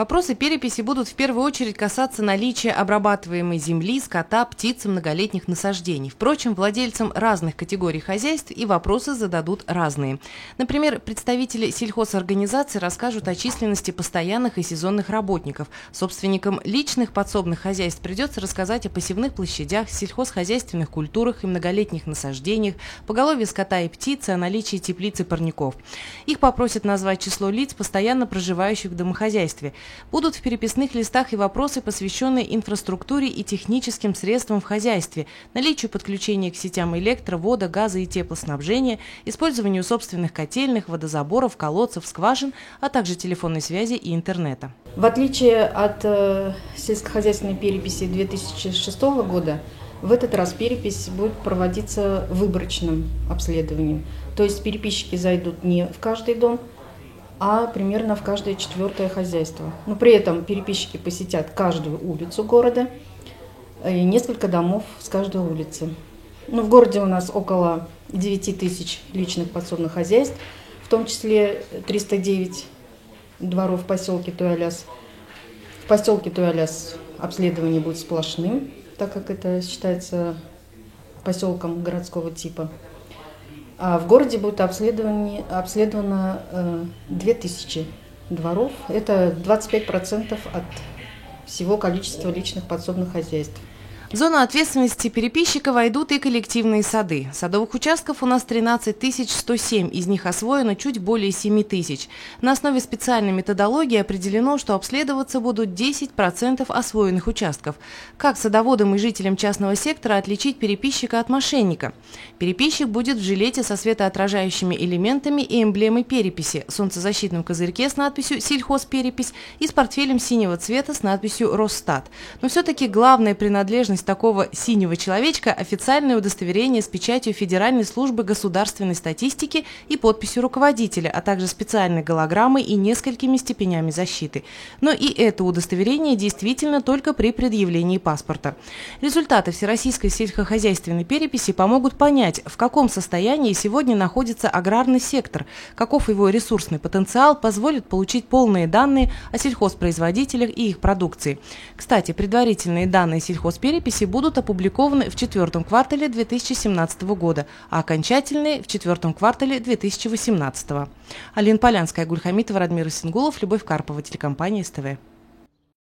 Вопросы переписи будут в первую очередь касаться наличия обрабатываемой земли, скота, птиц и многолетних насаждений. Впрочем, владельцам разных категорий хозяйств и вопросы зададут разные. Например, представители сельхозорганизаций расскажут о численности постоянных и сезонных работников. Собственникам личных подсобных хозяйств придется рассказать о посевных площадях, сельхозхозяйственных культурах и многолетних насаждениях, поголовье скота и птицы, о наличии теплиц и парников. Их попросят назвать число лиц, постоянно проживающих в домохозяйстве. Будут в переписных листах и вопросы, посвященные инфраструктуре и техническим средствам в хозяйстве, наличию подключения к сетям электро-, вода-, газа и теплоснабжения, использованию собственных котельных, водозаборов, колодцев, скважин, а также телефонной связи и интернета. В отличие от сельскохозяйственной переписи 2006 года, в этот раз перепись будет проводиться выборочным обследованием. То есть переписчики зайдут не в каждый дом, а примерно в каждое четвертое хозяйство. Но при этом переписчики посетят каждую улицу города и несколько домов с каждой улицы. В городе у нас около 9 тысяч личных подсобных хозяйств, в том числе 309 дворов в поселке Туяляс. В поселке Туяляс обследование будет сплошным, так как это считается поселком городского типа. А в городе будет обследовано 2000 дворов. Это 25% от всего количества личных подсобных хозяйств. В зону ответственности переписчика войдут и коллективные сады. Садовых участков у нас 13 107, из них освоено чуть более 7 тысяч. На основе специальной методологии определено, что обследоваться будут 10% освоенных участков. Как садоводам и жителям частного сектора отличить переписчика от мошенника? Переписчик будет в жилете со светоотражающими элементами и эмблемой переписи, солнцезащитном козырьке с надписью «Сельхозперепись» и с портфелем синего цвета с надписью «Росстат». Но все-таки главная принадлежность такого синего человечка – официальное удостоверение с печатью Федеральной службы государственной статистики и подписью руководителя, а также специальной голограммой и несколькими степенями защиты. Но и это удостоверение действительно только при предъявлении паспорта. Результаты всероссийской сельскохозяйственной переписи помогут понять, в каком состоянии сегодня находится аграрный сектор, каков его ресурсный потенциал, позволит получить полные данные о сельхозпроизводителях и их продукции. Кстати, предварительные данные сельхозпереписи будут опубликованы в четвертом квартале 2017 года, а окончательные – в четвертом квартале 2018. Алина Полянская, Гульхамитова, Радмир Исенгулов, Любовь Карпова, телекомпания СТВ.